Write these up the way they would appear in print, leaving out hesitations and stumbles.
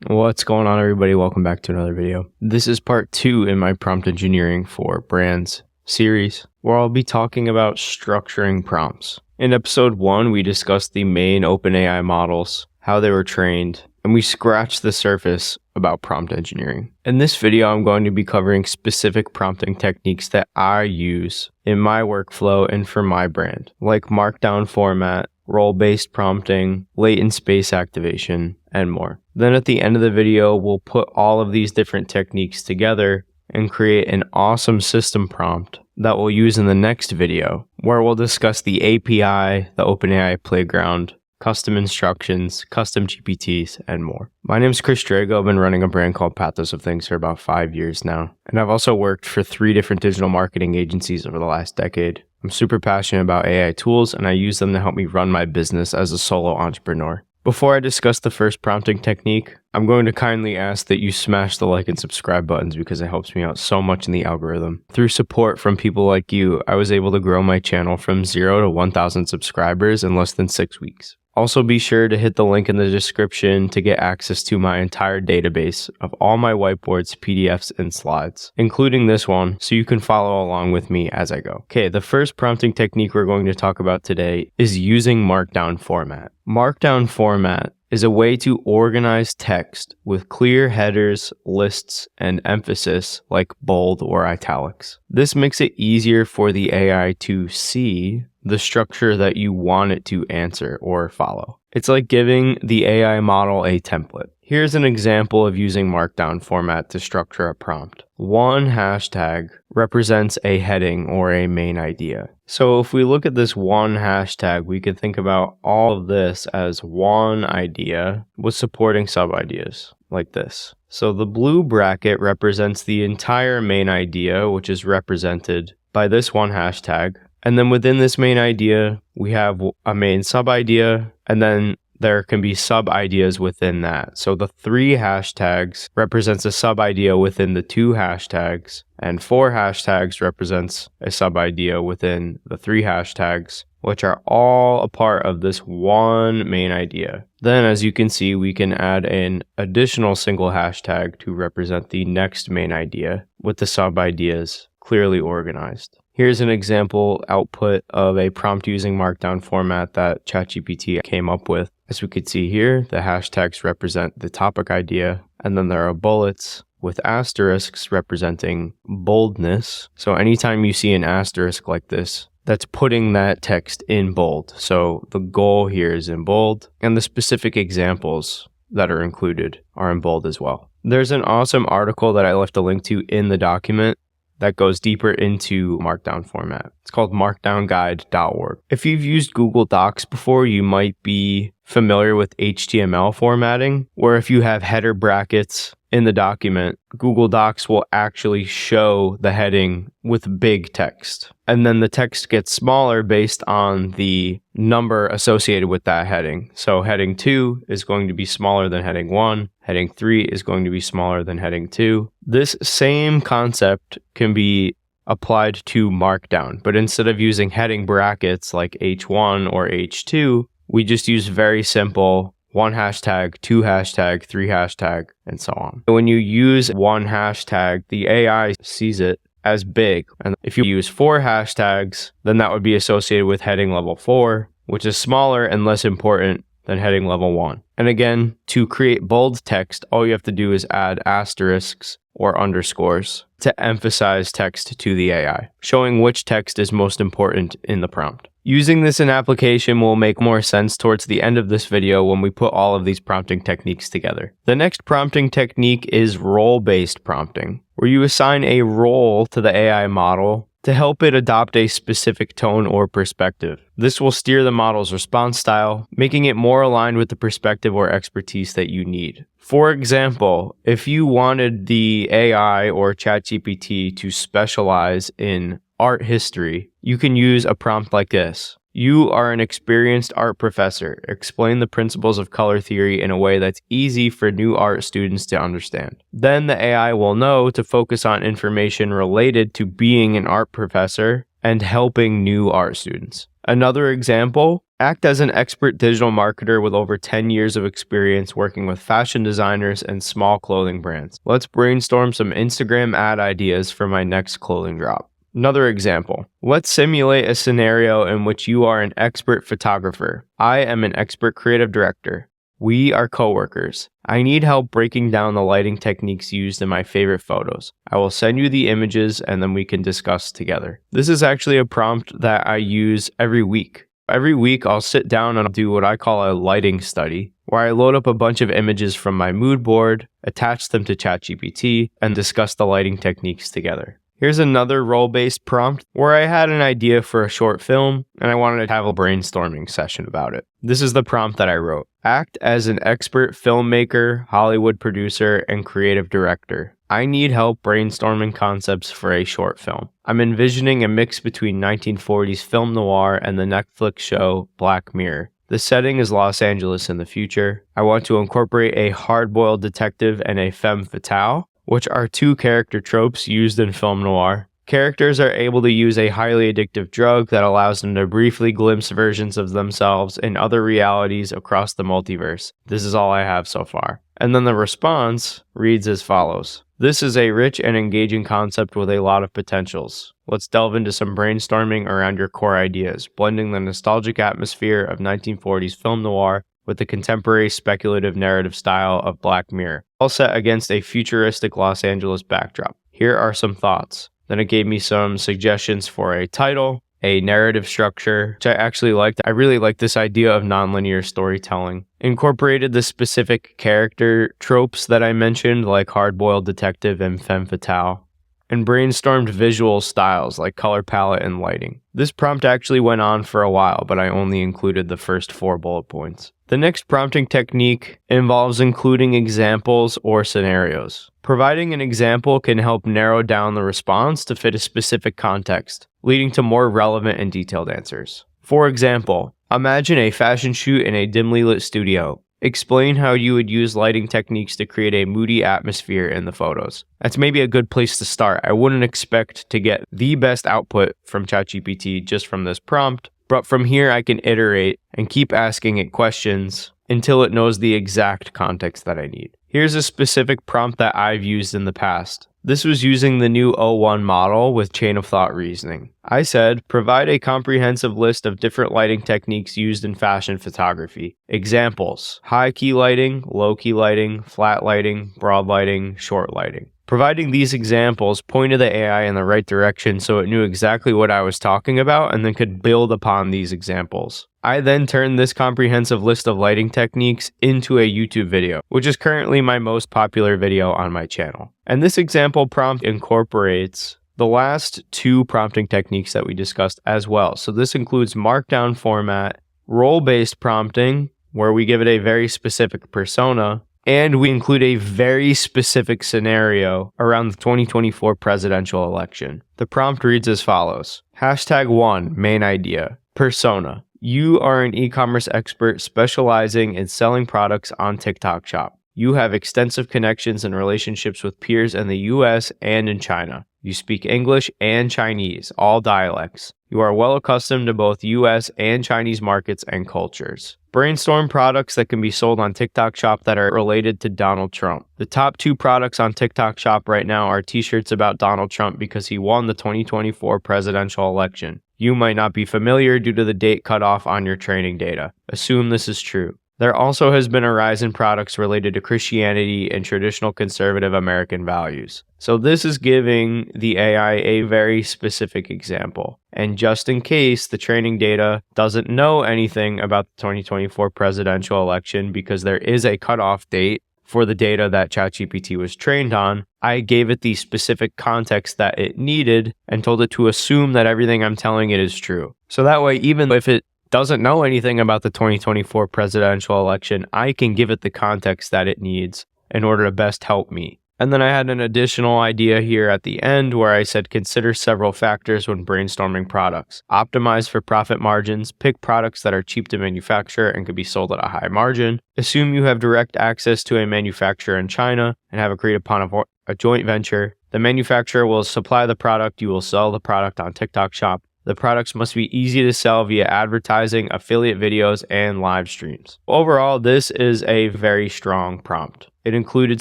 What's going on, everybody? Welcome back to another video. This is part 2 in my prompt engineering for brands series, where I'll be talking about structuring prompts. In episode 1, we discussed the main OpenAI models, how they were trained, and we scratched the surface about prompt engineering. In this video, I'm going to be covering specific prompting techniques that I use in my workflow and for my brand, like markdown format, role-based prompting, latent space activation, and more. Then at the end of the video, we'll put all of these different techniques together and create an awesome system prompt that we'll use in the next video, where we'll discuss the API, the OpenAI playground, custom instructions, custom GPTs, and more. My name is Chris Drago. I've been running a brand called Pathos of Things for about 5 years now, and I've also worked for 3 different digital marketing agencies over the last decade. I'm super passionate about AI tools, and I use them to help me run my business as a solo entrepreneur. Before I discuss the first prompting technique, I'm going to kindly ask that you smash the like and subscribe buttons because it helps me out so much in the algorithm. Through support from people like you, I was able to grow my channel from 0 to 1,000 subscribers in less than 6 weeks. Also, be sure to hit the link in the description to get access to my entire database of all my whiteboards, PDFs, and slides, including this one, so you can follow along with me as I go. Okay, the first prompting technique we're going to talk about today is using Markdown format. Markdown format is a way to organize text with clear headers, lists, and emphasis like bold or italics. This makes it easier for the AI to see the structure that you want it to answer or follow. It's like giving the AI model a template. Here's an example of using Markdown format to structure a prompt. One hashtag represents a heading or a main idea. So if we look at this one hashtag, we can think about all of this as one idea with supporting sub-ideas like this. So the blue bracket represents the entire main idea, which is represented by this one hashtag. And then within this main idea, we have a main sub-idea, and then there can be sub-ideas within that. So the 3 hashtags represents a sub-idea within the 2 hashtags, and 4 hashtags represents a sub-idea within the 3 hashtags, which are all a part of this one main idea. Then, as you can see, we can add an additional single hashtag to represent the next main idea with the sub-ideas clearly organized. Here's an example output of a prompt using Markdown format that ChatGPT came up with. As we could see here, the hashtags represent the topic idea, and then there are bullets with asterisks representing boldness. So anytime you see an asterisk like this, that's putting that text in bold. So the goal here is in bold, and the specific examples that are included are in bold as well. There's an awesome article that I left a link to in the document that goes deeper into Markdown format. It's called markdownguide.org. If you've used Google Docs before, you might be familiar with HTML formatting, where if you have header brackets in the document, Google Docs will actually show the heading with big text. And then the text gets smaller based on the number associated with that heading. So heading 2 is going to be smaller than heading 1. Heading 3 is going to be smaller than heading 2. This same concept can be applied to Markdown, but instead of using heading brackets like H1 or H2, we just use very simple 1 hashtag, 2 hashtag, 3 hashtag, and so on. When you use 1 hashtag, the AI sees it as big. And if you use 4 hashtags, then that would be associated with heading level 4, which is smaller and less important than heading level 1. And again, to create bold text, all you have to do is add asterisks or underscores to emphasize text to the AI, showing which text is most important in the prompt. Using this in application will make more sense towards the end of this video when we put all of these prompting techniques together. The next prompting technique is role-based prompting, where you assign a role to the AI model to help it adopt a specific tone or perspective. This will steer the model's response style, making it more aligned with the perspective or expertise that you need. For example, if you wanted the AI or ChatGPT to specialize in art history, you can use a prompt like this. You are an experienced art professor. Explain the principles of color theory in a way that's easy for new art students to understand. Then the AI will know to focus on information related to being an art professor and helping new art students. Another example Act as an expert digital marketer with over 10 years of experience working with fashion designers and small clothing brands. Let's brainstorm some Instagram ad ideas for my next clothing drop. Another example. Let's simulate a scenario in which you are an expert photographer. I am an expert creative director. We are coworkers. I need help breaking down the lighting techniques used in my favorite photos. I will send you the images and then we can discuss together. This is actually a prompt that I use every week. Every week, I'll sit down and do what I call a lighting study, where I load up a bunch of images from my mood board, attach them to ChatGPT, and discuss the lighting techniques together. Here's another role-based prompt where I had an idea for a short film and I wanted to have a brainstorming session about it. This is the prompt that I wrote. Act as an expert filmmaker, Hollywood producer, and creative director. I need help brainstorming concepts for a short film. I'm envisioning a mix between 1940s film noir and the Netflix show Black Mirror. The setting is Los Angeles in the future. I want to incorporate a hard-boiled detective and a femme fatale, which are two character tropes used in film noir. Characters are able to use a highly addictive drug that allows them to briefly glimpse versions of themselves in other realities across the multiverse. This is all I have so far. And then the response reads as follows. This is a rich and engaging concept with a lot of potentials. Let's delve into some brainstorming around your core ideas, blending the nostalgic atmosphere of 1940s film noir with the contemporary speculative narrative style of Black Mirror, all set against a futuristic Los Angeles backdrop. Here are some thoughts. Then it gave me some suggestions for a title, a narrative structure, which I actually liked. I really liked this idea of nonlinear storytelling. Incorporated the specific character tropes that I mentioned, like hard-boiled detective and femme fatale, and brainstormed visual styles like color palette and lighting. This prompt actually went on for a while, but I only included the first 4 bullet points. The next prompting technique involves including examples or scenarios. Providing an example can help narrow down the response to fit a specific context, leading to more relevant and detailed answers. For example, imagine a fashion shoot in a dimly lit studio. Explain how you would use lighting techniques to create a moody atmosphere in the photos. That's maybe a good place to start. I wouldn't expect to get the best output from ChatGPT just from this prompt, but from here I can iterate and keep asking it questions until it knows the exact context that I need. Here's a specific prompt that I've used in the past. This was using the new O1 model with chain of thought reasoning. I said, provide a comprehensive list of different lighting techniques used in fashion photography. Examples: high key lighting, low key lighting, flat lighting, broad lighting, short lighting. Providing these examples pointed the AI in the right direction so it knew exactly what I was talking about and then could build upon these examples. I then turned this comprehensive list of lighting techniques into a YouTube video, which is currently my most popular video on my channel. And this example prompt incorporates the last 2 prompting techniques that we discussed as well. So this includes markdown format, role-based prompting, where we give it a very specific persona, and we include a very specific scenario around the 2024 presidential election. The prompt reads as follows. #1, main idea, persona. You are an e-commerce expert specializing in selling products on TikTok Shop. You have extensive connections and relationships with peers in the US and in China. You speak English and Chinese, all dialects. You are well accustomed to both US and Chinese markets and cultures. Brainstorm products that can be sold on TikTok Shop that are related to Donald Trump. The top 2 products on TikTok Shop right now are t-shirts about Donald Trump because he won the 2024 presidential election. You might not be familiar due to the date cutoff on your training data. Assume this is true. There also has been a rise in products related to Christianity and traditional conservative American values. So this is giving the AI a very specific example. And just in case the training data doesn't know anything about the 2024 presidential election because there is a cutoff date for the data that ChatGPT was trained on, I gave it the specific context that it needed and told it to assume that everything I'm telling it is true. So that way, even if it doesn't know anything about the 2024 presidential election, I can give it the context that it needs in order to best help me. And then I had an additional idea here at the end where I said consider several factors when brainstorming products. Optimize for profit margins, pick products that are cheap to manufacture and can be sold at a high margin. Assume you have direct access to a manufacturer in China and have agreed upon a joint venture. The manufacturer will supply the product, you will sell the product on TikTok Shop. The products must be easy to sell via advertising, affiliate videos, and live streams. Overall, this is a very strong prompt. It included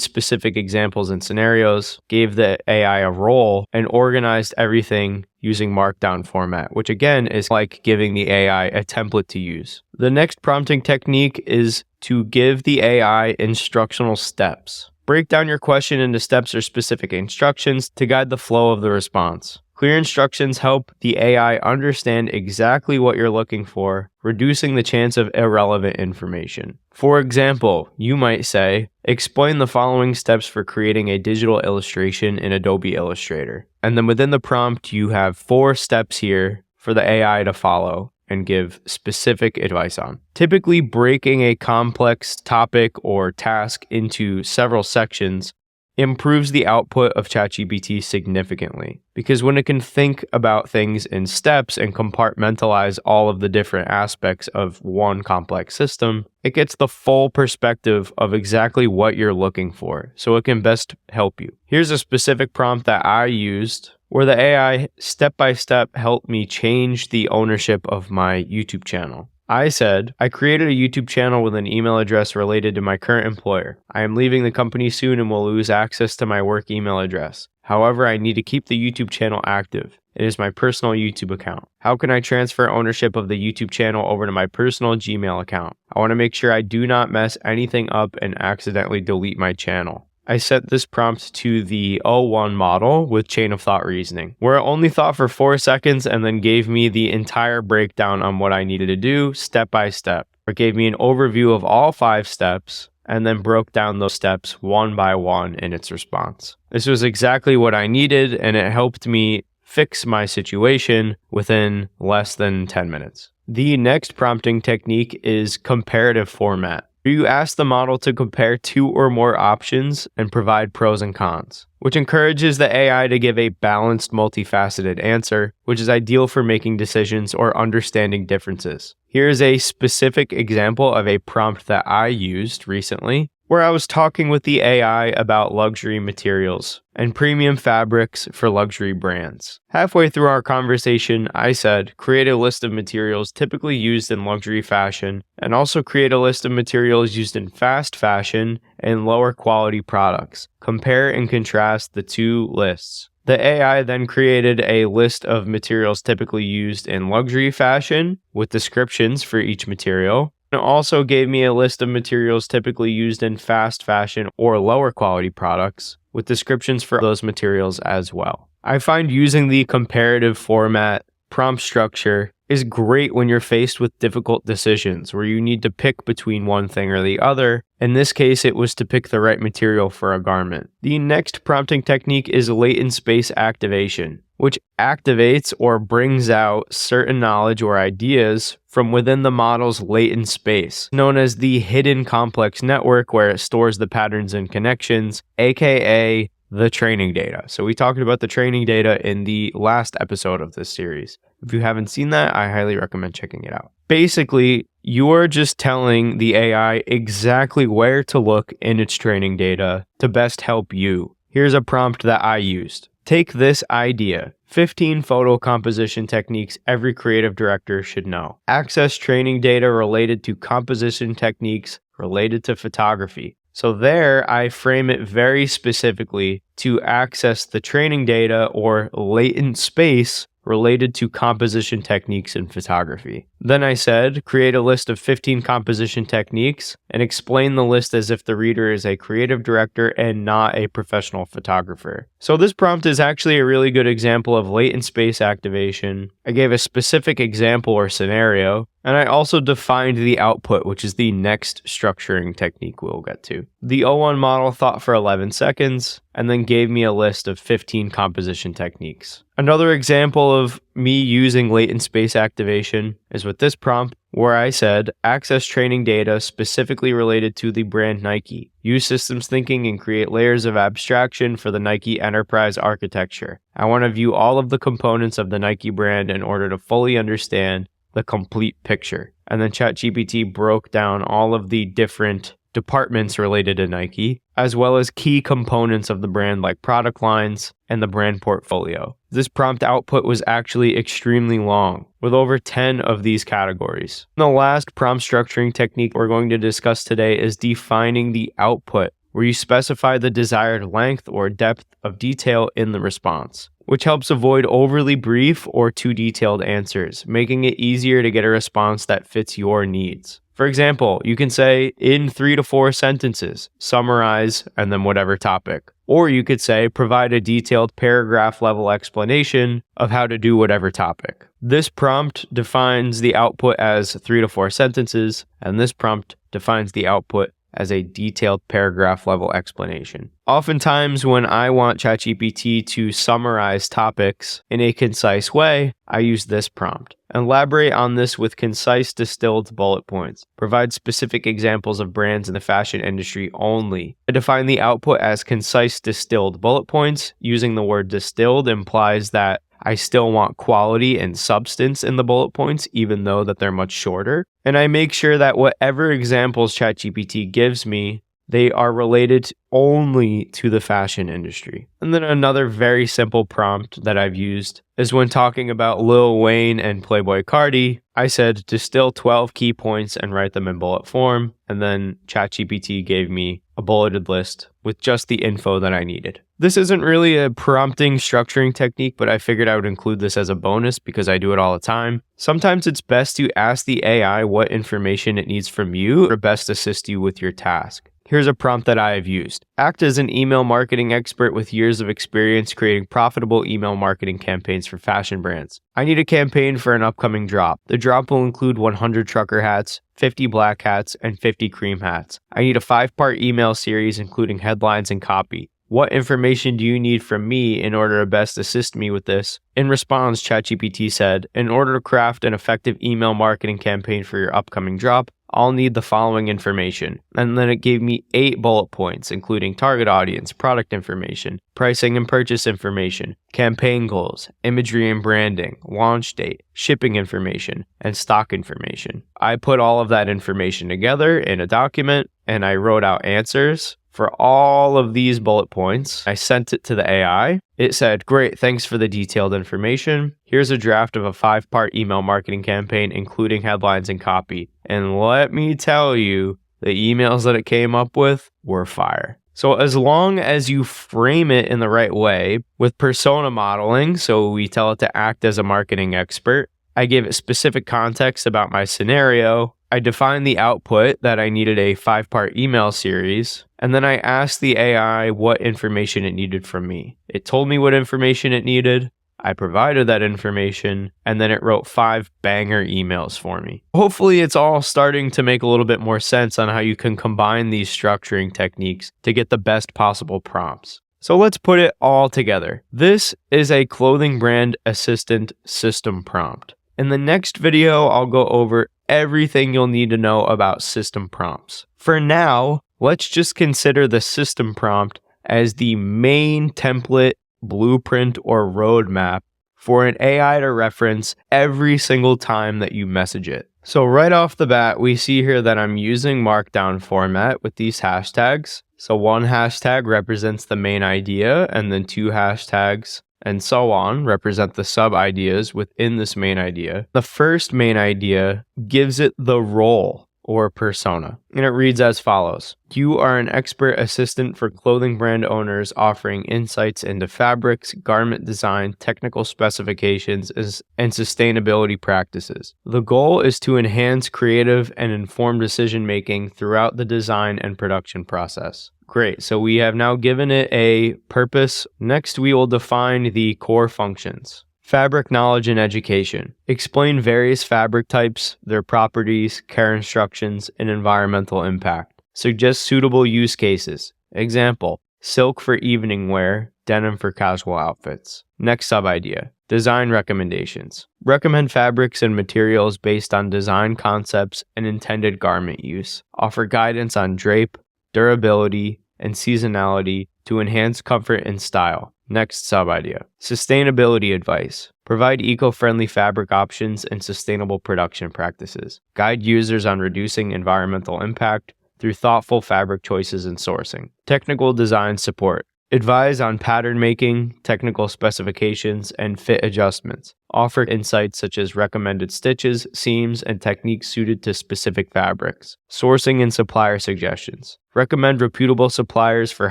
specific examples and scenarios, gave the AI a role, and organized everything using Markdown format, which again is like giving the AI a template to use. The next prompting technique is to give the AI instructional steps. Break down your question into steps or specific instructions to guide the flow of the response. Clear instructions help the AI understand exactly what you're looking for, reducing the chance of irrelevant information. For example, you might say, explain the following steps for creating a digital illustration in Adobe Illustrator. And then within the prompt, you have 4 steps here for the AI to follow and give specific advice on. Typically, breaking a complex topic or task into several sections improves the output of ChatGPT significantly, because when it can think about things in steps and compartmentalize all of the different aspects of one complex system, it gets the full perspective of exactly what you're looking for, so it can best help you. Here's a specific prompt that I used where the AI step-by-step helped me change the ownership of my YouTube channel. I said, I created a YouTube channel with an email address related to my current employer. I am leaving the company soon and will lose access to my work email address. However, I need to keep the YouTube channel active. It is my personal YouTube account. How can I transfer ownership of the YouTube channel over to my personal Gmail account? I want to make sure I do not mess anything up and accidentally delete my channel. I set this prompt to the O1 model with chain of thought reasoning, where it only thought for 4 seconds and then gave me the entire breakdown on what I needed to do step by step. It gave me an overview of all 5 steps and then broke down those steps one by one in its response. This was exactly what I needed, and it helped me fix my situation within less than 10 minutes. The next prompting technique is comparative format. You ask the model to compare 2 or more options and provide pros and cons, which encourages the AI to give a balanced, multifaceted answer, which is ideal for making decisions or understanding differences. Here's a specific example of a prompt that I used recently, where I was talking with the AI about luxury materials and premium fabrics for luxury brands. Halfway through our conversation, I said, create a list of materials typically used in luxury fashion, and also create a list of materials used in fast fashion and lower quality products. Compare and contrast the 2 lists. The AI then created a list of materials typically used in luxury fashion with descriptions for each material. It also gave me a list of materials typically used in fast fashion or lower quality products with descriptions for those materials as well. I find using the comparative format prompt structure is great when you're faced with difficult decisions where you need to pick between one thing or the other. In this case, it was to pick the right material for a garment. The next prompting technique is latent space activation, which activates or brings out certain knowledge or ideas from within the model's latent space, known as the hidden complex network, where it stores the patterns and connections, aka the training data. So we talked about the training data in the last episode of this series. If you haven't seen that, I highly recommend checking it out. Basically, you're just telling the AI exactly where to look in its training data to best help you. Here's a prompt that I used. Take this idea, 15 photo composition techniques every creative director should know. Access training data related to composition techniques related to photography. So there, I frame it very specifically to access the training data or latent space related to composition techniques in photography. Then I said, create a list of 15 composition techniques and explain the list as if the reader is a creative director and not a professional photographer. So this prompt is actually a really good example of latent space activation. I gave a specific example or scenario, and I also defined the output, which is the next structuring technique we'll get to. The O1 model thought for 11 seconds and then gave me a list of 15 composition techniques. Another example of me using latent space activation is with this prompt, where I said, access training data specifically related to the brand Nike. Use systems thinking and create layers of abstraction for the Nike enterprise architecture. I want to view all of the components of the Nike brand in order to fully understand the complete picture. And then ChatGPT broke down all of the different departments related to Nike, as well as key components of the brand like product lines and the brand portfolio. This prompt output was actually extremely long, with over 10 of these categories. The last prompt structuring technique we're going to discuss today is defining the output, where you specify the desired length or depth of detail in the response, which helps avoid overly brief or too detailed answers, making it easier to get a response that fits your needs. For example, you can say, in 3 to 4 sentences, summarize, and then whatever topic. Or you could say, provide a detailed paragraph level explanation of how to do whatever topic. This prompt defines the output as 3 to 4 sentences, and this prompt defines the output as a detailed paragraph level explanation. Oftentimes, when I want ChatGPT to summarize topics in a concise way, I use this prompt. Elaborate on this with concise distilled bullet points. Provide specific examples of brands in the fashion industry only. I define the output as concise distilled bullet points. Using the word distilled implies that I still want quality and substance in the bullet points, even though that they're much shorter. And I make sure that whatever examples ChatGPT gives me, they are related only to the fashion industry. And then another very simple prompt that I've used is when talking about Lil Wayne and Playboi Carti, I said distill 12 key points and write them in bullet form. And then ChatGPT gave me a bulleted list with just the info that I needed. This isn't really a prompting structuring technique, but I figured I would include this as a bonus because I do it all the time. Sometimes it's best to ask the AI what information it needs from you or best assist you with your task. Here's a prompt that I have used. Act as an email marketing expert with years of experience creating profitable email marketing campaigns for fashion brands. I need a campaign for an upcoming drop. The drop will include 100 trucker hats, 50 black hats, and 50 cream hats. I need a 5-part email series including headlines and copy. What information do you need from me in order to best assist me with this? In response, ChatGPT said, in order to craft an effective email marketing campaign for your upcoming drop, I'll need the following information. And then it gave me 8 bullet points, including target audience, product information, pricing and purchase information, campaign goals, imagery and branding, launch date, shipping information, and stock information. I put all of that information together in a document and I wrote out answers for all of these bullet points. I sent it to the AI. It said, great, thanks for the detailed information. Here's a draft of a 5-part email marketing campaign, including headlines and copy. And let me tell you, the emails that it came up with were fire. So as long as you frame it in the right way with persona modeling, so we tell it to act as a marketing expert, I gave it specific context about my scenario, I defined the output that I needed a 5-part email series, and then I asked the AI what information it needed from me. It told me what information it needed, I provided that information, and then it wrote 5 banger emails for me. Hopefully it's all starting to make a little bit more sense on how you can combine these structuring techniques to get the best possible prompts. So let's put it all together. This is a clothing brand assistant system prompt. In the next video, I'll go over everything you'll need to know about system prompts. For now, let's just consider the system prompt as the main template, blueprint, or roadmap for an AI to reference every single time that you message it. So right off the bat, we see here that I'm using Markdown format with these hashtags. So 1 hashtag represents the main idea, and then 2 hashtags and so on represent the sub-ideas within this main idea. The first main idea gives it the role or persona, and it reads as follows. You are an expert assistant for clothing brand owners offering insights into fabrics, garment design, technical specifications, and sustainability practices. The goal is to enhance creative and informed decision-making throughout the design and production process. Great, so we have now given it a purpose. Next, we will define the core functions. Fabric knowledge and education. Explain various fabric types, their properties, care instructions, and environmental impact. Suggest suitable use cases. Example, silk for evening wear, denim for casual outfits. Next sub-idea, design recommendations. Recommend fabrics and materials based on design concepts and intended garment use. Offer guidance on drape, durability, and seasonality to enhance comfort and style. Next sub-idea, sustainability advice. Provide eco-friendly fabric options and sustainable production practices. Guide users on reducing environmental impact, through thoughtful fabric choices and sourcing. Technical design support. Advise on pattern making, technical specifications, and fit adjustments. Offer insights such as recommended stitches, seams, and techniques suited to specific fabrics. Sourcing and supplier suggestions. Recommend reputable suppliers for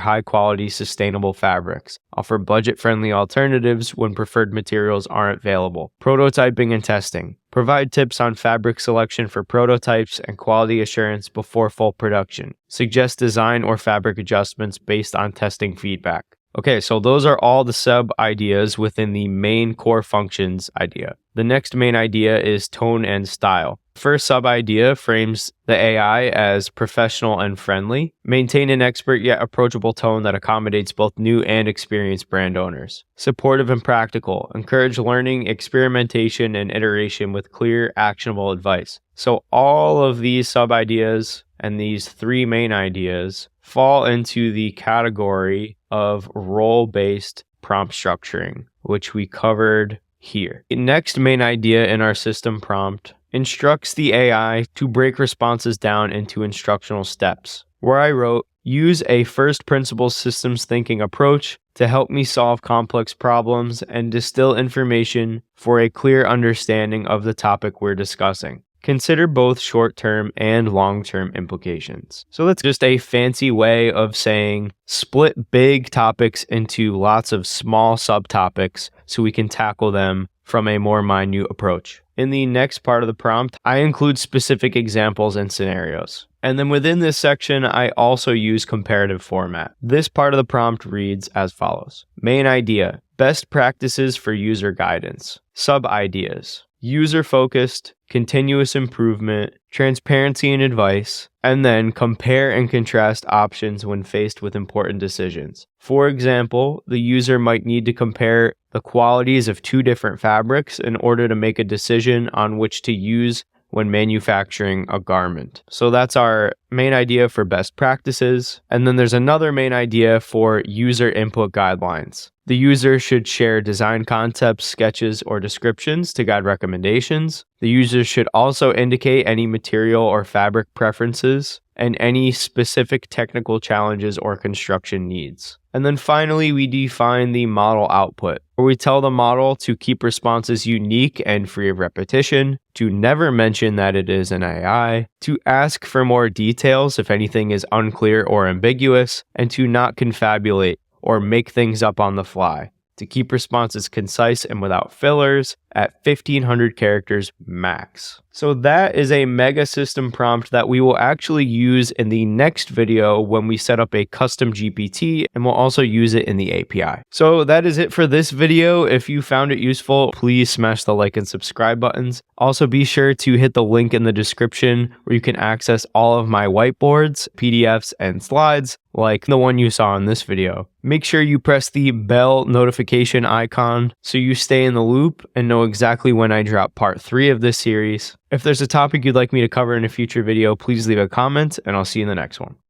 high-quality, sustainable fabrics. Offer budget-friendly alternatives when preferred materials aren't available. Prototyping and testing. Provide tips on fabric selection for prototypes and quality assurance before full production. Suggest design or fabric adjustments based on testing feedback. Okay, so those are all the sub-ideas within the main core functions idea. The next main idea is tone and style. First sub-idea frames the AI as professional and friendly. Maintain an expert yet approachable tone that accommodates both new and experienced brand owners. Supportive and practical. Encourage learning, experimentation, and iteration with clear, actionable advice. So all of these sub-ideas and these three main ideas fall into the category of role-based prompt structuring, which we covered here. The next main idea in our system prompt instructs the AI to break responses down into instructional steps, where I wrote, use a first principles systems thinking approach to help me solve complex problems and distill information for a clear understanding of the topic we're discussing. Consider both short-term and long-term implications. So that's just a fancy way of saying split big topics into lots of small subtopics so we can tackle them from a more minute approach. In the next part of the prompt, I include specific examples and scenarios. And then within this section, I also use comparative format. This part of the prompt reads as follows. Main idea, best practices for user guidance. Sub-ideas, user-focused, continuous improvement, transparency and advice, and then compare and contrast options when faced with important decisions. For example, the user might need to compare the qualities of two different fabrics in order to make a decision on which to use when manufacturing a garment. So that's our main idea for best practices. And then there's another main idea for user input guidelines. The user should share design concepts, sketches, or descriptions to guide recommendations. The user should also indicate any material or fabric preferences and any specific technical challenges or construction needs. And then finally, we define the model output, where we tell the model to keep responses unique and free of repetition, to never mention that it is an AI, to ask for more details if anything is unclear or ambiguous, and to not confabulate or make things up on the fly, to keep responses concise and without fillers at 1,500 characters max. So that is a mega system prompt that we will actually use in the next video when we set up a custom GPT, and we'll also use it in the API. So that is it for this video. If you found it useful, please smash the like and subscribe buttons. Also be sure to hit the link in the description where you can access all of my whiteboards, PDFs, and slides like the one you saw in this video. Make sure you press the bell notification icon so you stay in the loop and know exactly when I drop part 3 of this series. If there's a topic you'd like me to cover in a future video, please leave a comment and I'll see you in the next one.